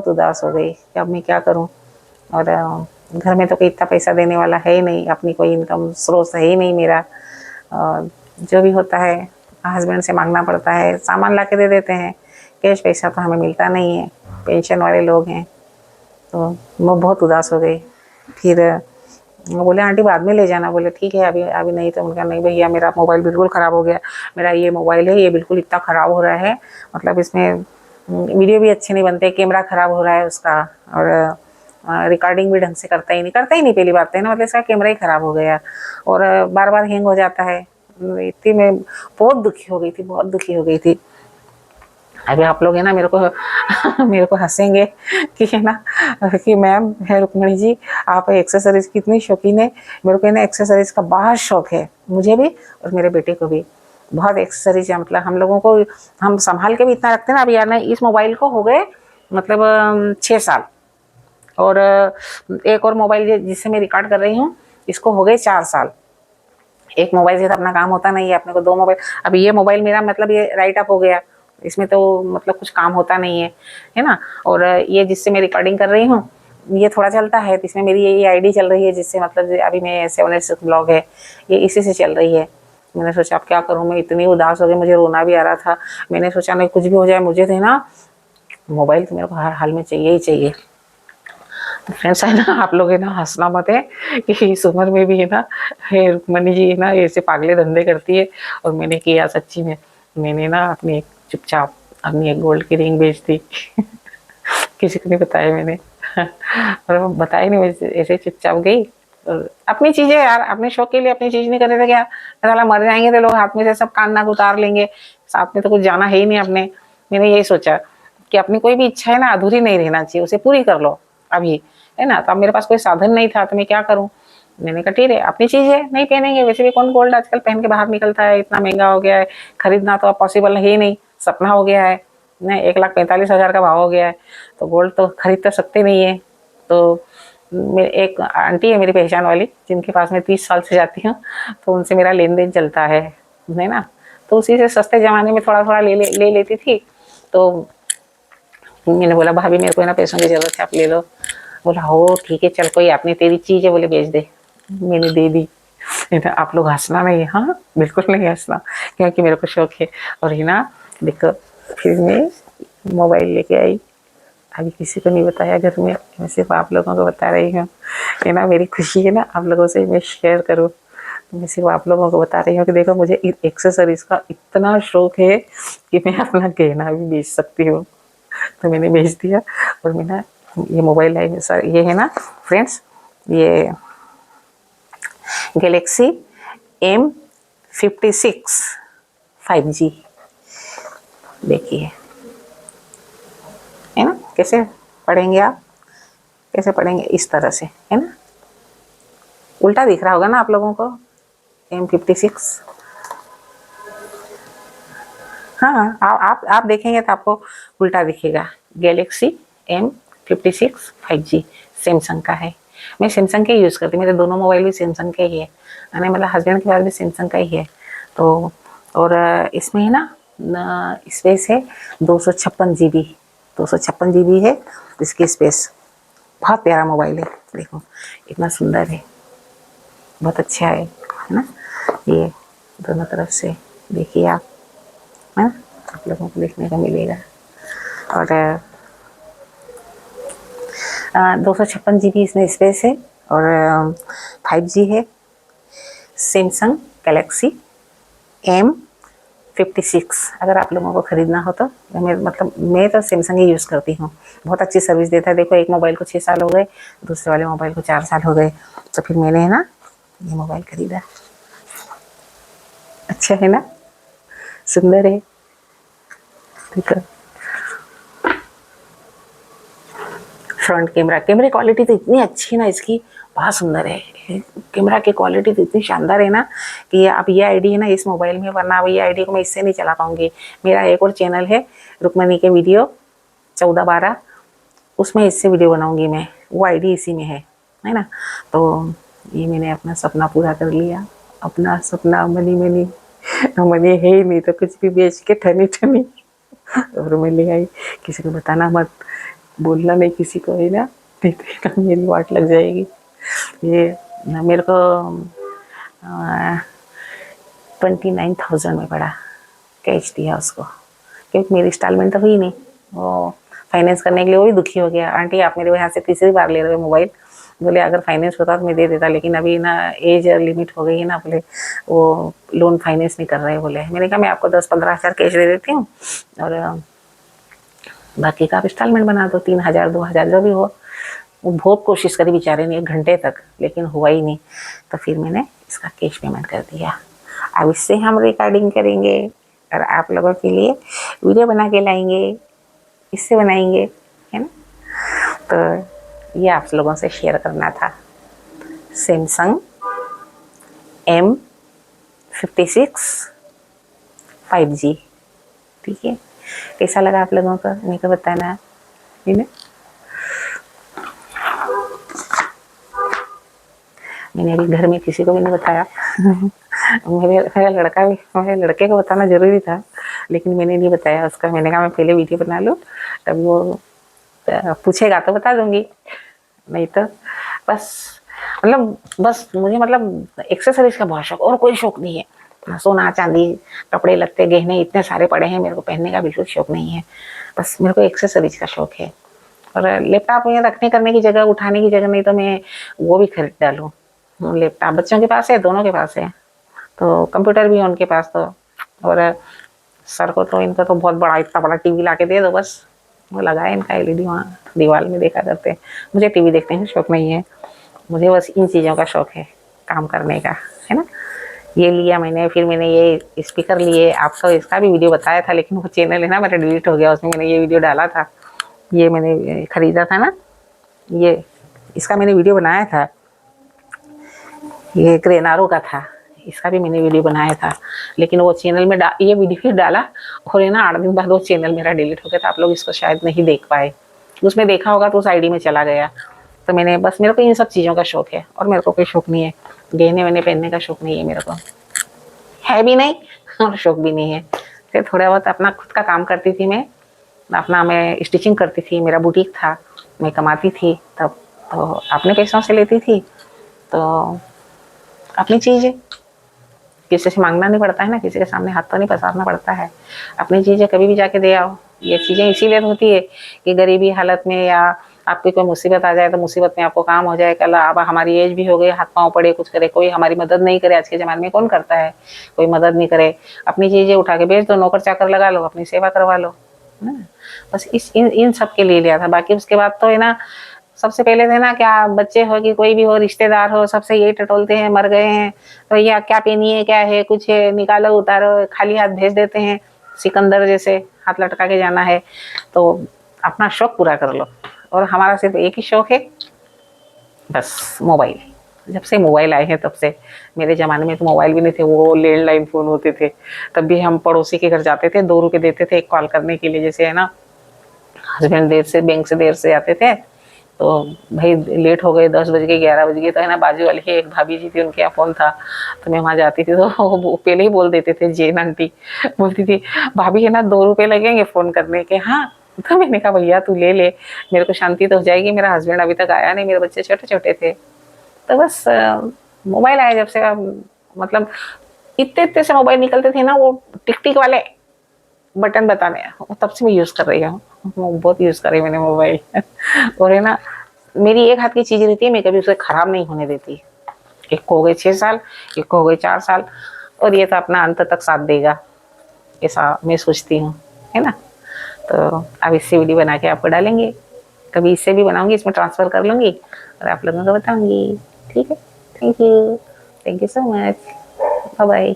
बहुत उदास हो गई कि अब मैं क्या करूं। और घर में तो कोई इतना पैसा देने वाला है ही नहीं, अपनी कोई इनकम स्रोत है ही नहीं मेरा। जो भी होता है हस्बैंड से मांगना पड़ता है, सामान ला के दे देते हैं, कैश पैसा तो हमें मिलता नहीं है, पेंशन वाले लोग हैं। तो मैं बहुत उदास हो गई। फिर वो बोले आंटी बाद में ले जाना। बोले ठीक है, अभी अभी नहीं। तो उनका नहीं भैया, मेरा मोबाइल बिल्कुल ख़राब हो गया, मेरा ये मोबाइल है, ये बिल्कुल इतना ख़राब हो रहा है, मतलब इसमें वीडियो भी अच्छे नहीं बनते, कैमरा ख़राब हो रहा है उसका, और रिकॉर्डिंग भी ढंग से करता ही नहीं पहली बात है ना, मतलब इसका कैमरा ही ख़राब हो गया और बार बार हैंग हो जाता है। इतनी मैं बहुत दुखी हो गई थी, बहुत दुखी हो गई थी। अभी आप लोग है ना मेरे को मेरे को हंसेंगे कि है ना कि मैम है रुक्मणी जी, आप एक्सेसरीज की इतनी शौकीन है। मेरे को है ना एक्सेसरीज का बहुत शौक है, मुझे भी और मेरे बेटे को भी बहुत एक्सेसरीज है। मतलब हम लोगों को, हम संभाल के भी इतना रखते हैं ना। अभी यार इस मोबाइल को हो गए मतलब 6 साल, और एक और मोबाइल जिससे मैं रिकॉर्ड कर रही हूँ इसको हो गए 4 साल। एक मोबाइल से तो अपना काम होता नहीं है, अपने को 2 मोबाइल। अभी ये मोबाइल मेरा मतलब ये राइट अप हो गया, इसमें तो मतलब कुछ काम होता नहीं है ना। और ये जिससे मैं रिकॉर्डिंग कर रही हूँ ये थोड़ा चलता है, तो इसमें मेरी ये आईडी चल रही है, जिससे मतलब अभी मैं 786 ब्लॉग है ये इसी से चल रही है। मैंने सोचा अब क्या करूँ, मैं इतनी उदास हो गई, मुझे रोना भी आ रहा था। मैंने सोचा नहीं कुछ भी हो जाए, मुझे तो ना मोबाइल तो मेरे को हर हाल में चाहिए ही चाहिए। तो फ्रेंड्स है ना, आप लोग है ना हंसना मत है कि इस उम्र में भी है ना रुक्मणी जी है ना ऐसे पागले धंधे करती है। और मैंने किया सच्ची में, मैंने ना अपनी चुपचाप अपनी एक गोल्ड की रिंग बेच दी किसी को नहीं बताया मैंने और बताया नहीं, मैं ऐसे चुपचाप गई। और अपनी चीजें यार, अपने शौक के लिए अपनी चीज नहीं करने तो क्या, साला मर जाएंगे तो लोग हाथ में से सब कान नाक उतार लेंगे, साथ में तो कुछ जाना है ही नहीं अपने। मैंने यही सोचा कि अपनी कोई भी इच्छा है ना अधूरी नहीं रहना चाहिए, उसे पूरी कर लो अभी, है ना। तो अब मेरे पास कोई साधन नहीं था तो मैं क्या करूं। मैंने कहा ठीक है अपनी चीज है, नहीं पहनेंगे, वैसे भी कौन गोल्ड आजकल पहन के बाहर निकलता है, इतना महंगा हो गया है, खरीदना तो अब पॉसिबल है ही नहीं, सपना हो गया है ना। 1,45,000 का भाव हो गया है, तो गोल्ड तो खरीद तो सकते नहीं है। तो मेरे एक आंटी है मेरी पहचान वाली, जिनके पास मैं 30 साल से जाती हूँ, तो उनसे मेरा लेन देन चलता है ना। तो उसी से सस्ते जमाने में थोड़ा थोड़ा ले लेती थी। तो मैंने बोला भाभी मेरे को ना पैसों की जरूरत है, आप ले लो। बोला हो ठीक है चल कोई आपने तेरी चीज है, बोले बेच दे। मैंने दे दी। आप लोग हंसना नहीं, हाँ बिल्कुल नहीं हंसना, क्योंकि मेरे को शौक है। और है ना देखो, फिर मैं मोबाइल लेके आई, अभी किसी को नहीं बताया घर में, मैं सिर्फ आप लोगों को बता रही हूँ। है ना मेरी खुशी है ना आप लोगों से मैं शेयर करूँ, मैं सिर्फ आप लोगों को बता रही हूँ कि देखो मुझे एक्सेसरीज का इतना शौक है कि मैं अपना गहना भी बेच सकती हूँ। तो मैंने बेच दिया और मैं ना ये मोबाइल है सर, ये है ना फ्रेंड्स, ये गैलेक्सी M56 5G, देखिए है ना। कैसे पढ़ेंगे आप, कैसे पढ़ेंगे इस तरह से, है ना। उल्टा दिख रहा होगा ना आप लोगों को M56। हाँ आप देखेंगे तो आपको उल्टा दिखेगा। गैलेक्सी M56 5G सैमसंग का है। मैं सैमसंग के यूज़ करती हूँ, मेरे दोनों मोबाइल भी सैमसंग के ही है, यानी मतलब हस्बैंड के पास भी सैमसंग का ही है। तो और इसमें है ना स्पेस है 256 GB, 256 GB है इसकी स्पेस। बहुत प्यारा मोबाइल है, देखो इतना सुंदर है, बहुत अच्छा है ना। ये दोनों तरफ से देखिए आप, है ना, आप लोगों को देखने को मिलेगा। और 256 GB इसमें स्पेस है और 5G है। सैमसंग गैलेक्सी M56 अगर आप लोगों को ख़रीदना हो तो मैं तो सैमसंग ही यूज़ करती हूँ, बहुत अच्छी सर्विस देता है। देखो एक मोबाइल को 6 साल हो गए, दूसरे वाले मोबाइल को 4 साल हो गए, तो फिर मैंने है ना ये मोबाइल खरीदा। अच्छा है ना, सुंदर है, ठीक है। फ्रंट कैमरा क्वालिटी तो इतनी अच्छी है ना इसकी, बहुत सुंदर है। कैमरा की क्वालिटी तो इतनी शानदार है ना कि अब ये आईडी है ना इस मोबाइल में, वरना अब ये आईडी को मैं इससे नहीं चला पाऊंगी। मेरा एक और चैनल है रुक्मणी के वीडियो 14-12, उसमें इससे वीडियो बनाऊंगी मैं, वो आईडी इसी में है ना। तो ये मैंने अपना सपना पूरा कर लिया, अपना सपना मनी मनी मनी है ही नहीं तो कुछ भी बेच के ठनी ठनी और मैं ले आई। किसी को बताना मत, बोलना नहीं किसी को है ना, नहीं तो मेरी वाट लग जाएगी। ये मेरे को 29,000 में पड़ा, कैश दिया उसको, क्योंकि मेरी इंस्टॉलमेंट तो हुई नहीं। वो फाइनेंस करने के लिए वो भी दुखी हो गया, आंटी आप मेरे यहाँ से तीसरी बार ले रहे हो मोबाइल, बोले अगर फाइनेंस होता तो मैं दे देता, लेकिन अभी ना एज लिमिट हो गई है ना, बोले वो लोन फाइनेंस नहीं कर रहे बोले। मैंने कहा मैं आपको 10-15 हज़ार कैश दे देती हूँ और बाकी का आप इंस्टॉलमेंट बना दो, 3,000 2,000 जो भी हो। वो बहुत कोशिश करी बेचारे ने 1 घंटे तक, लेकिन हुआ ही नहीं। तो फिर मैंने इसका कैश पेमेंट कर दिया। अब इससे हम रिकॉर्डिंग करेंगे और आप लोगों के लिए वीडियो बना के लाएंगे, इससे बनाएंगे, है ना। तो ये आप लोगों से शेयर करना था। सैमसंग M56 5G, ठीक है। कैसा लगा आप लोगों को मेरे को बताना, है ना। मैंने अभी घर में किसी को भी नहीं बताया। मेरे लड़के को बताना जरूरी था, लेकिन मैंने नहीं बताया उसका। मैंने कहा मैं पहले वीडियो बना लूँ, तब वो पूछेगा तो बता दूंगी, नहीं तो बस मुझे एक्सेसरीज का बहुत शौक, और कोई शौक नहीं है। सोना चांदी कपड़े लत्ते गहने इतने सारे पड़े हैं, मेरे को पहनने का बिल्कुल शौक नहीं है। बस मेरे को एक्सेसरीज का शौक है। और लैपटॉप में रखने करने की जगह, उठाने की जगह नहीं तो मैं वो भी खरीद डालूँ। लैपटॉप बच्चों के पास है, दोनों के पास है, तो कंप्यूटर भी है उनके पास तो। और सर को तो इनका तो बहुत बड़ा, इतना बड़ा टीवी ला के दे दो बस, वो लगाए इनका LED वहाँ दीवार में देखा करते हैं। मुझे टीवी देखने का शौक नहीं है, मुझे बस इन चीज़ों का शौक है, काम करने का, है ना। ये लिया मैंने, फिर मैंने ये स्पीकर लिए। आपको इसका भी वीडियो बताया था, लेकिन वो चैनल है ना मेरा डिलीट हो गया, उसमें मैंने ये वीडियो डाला था। ये मैंने खरीदा था ना, ये इसका मैंने वीडियो बनाया था। ये ग्रेनारो का था, इसका भी मैंने वीडियो बनाया था, लेकिन वो चैनल में ये वीडियो फिर डाला और है ना 8 दिन बाद वो चैनल मेरा डिलीट हो गया था। आप लोग इसको शायद नहीं देख पाए, उसमें देखा होगा तो उस ID में चला गया। तो मैंने बस, मेरे को इन सब चीज़ों का शौक है, और मेरे को कोई शौक नहीं है, गहने वहने पहनने का शौक नहीं है मेरे को, है भी नहीं और शौक भी नहीं है। फिर थोड़ा बहुत अपना खुद का काम करती थी मैं स्टिचिंग करती थी, मेरा बुटीक था, मैं कमाती थी तब, तो अपने पैसों से लेती थी, तो अपनी चीज़ें किसी से मांगना नहीं पड़ता है ना, किसी के सामने हाथ तो नहीं पसारना पड़ता है। अपनी चीज़ें कभी भी जाके दे आओ। ये चीज़ें इसीलिए होती है कि गरीबी हालत में या आपकी कोई मुसीबत आ जाए तो मुसीबत में आपको काम हो जाए। कल अब हमारी एज भी हो गई, हाथ पाँव पड़े, कुछ करे, कोई हमारी मदद नहीं करे। आज के ज़माने में कौन करता है, कोई मदद नहीं करे। अपनी चीज़ें उठा के बेच दो, नौकर चाकर लगा लो, अपनी सेवा करवा लो, है ना। बस इन सब के लिए लिया था। बाकी उसके बाद तो है ना, सबसे पहले थे ना, क्या बच्चे हो कि कोई भी हो, रिश्तेदार हो, सबसे यही टटोलते हैं, मर गए हैं तो भैया क्या पहनिए, क्या है, कुछ है, निकालो उतारो, खाली हाथ भेज देते हैं। सिकंदर जैसे हाथ लटका के जाना है, तो अपना शौक पूरा कर लो। और हमारा सिर्फ एक ही शौक है, बस मोबाइल। जब से मोबाइल आए हैं तब से, मेरे ज़माने में तो मोबाइल भी नहीं थे, वो लैंडलाइन फ़ोन होते थे। तब भी हम पड़ोसी के घर जाते थे, 2 रुपये देते थे एक कॉल करने के लिए। जैसे है ना, हस्बैंड बैंक से देर से आते थे, तो भाई लेट हो गए, 10 बज गए, 11 बज गए, तो है ना बाजू वाली ही एक भाभी जी थी, उनके यहाँ फ़ोन था, तो मैं वहाँ जाती थी तो वो पहले ही बोल देते थे, जेन आंटी बोलती थी, भाभी है ना 2 रुपये लगेंगे फ़ोन करने के। हाँ, तो मैंने कहा भैया तू ले ले, मेरे को शांति तो हो जाएगी, मेरा हस्बैंड अभी तक आया नहीं, मेरे बच्चे छोटे छोटे थे। तो बस मोबाइल आया जब से, मतलब इतने इतने से मोबाइल निकलते थे ना, वो टिक टिक वाले बटन बताने, तब से मैं यूज़ कर रही हूँ, बहुत यूज़ करी मैंने मोबाइल। और है ना, मेरी एक हाथ की चीज़ रहती है, मैं कभी उसे ख़राब नहीं होने देती। एक को हो गए 6 साल, एक को हो गए 4 साल, और ये तो अपना अंत तक साथ देगा, ऐसा मैं सोचती हूँ, है ना। तो अब इससे वीडियो बना के आपको डालेंगे, कभी इससे भी बनाऊंगी, इसमें ट्रांसफ़र कर लूँगी और आप लोगों को बताऊँगी, ठीक है। Thank you so much, bye bye.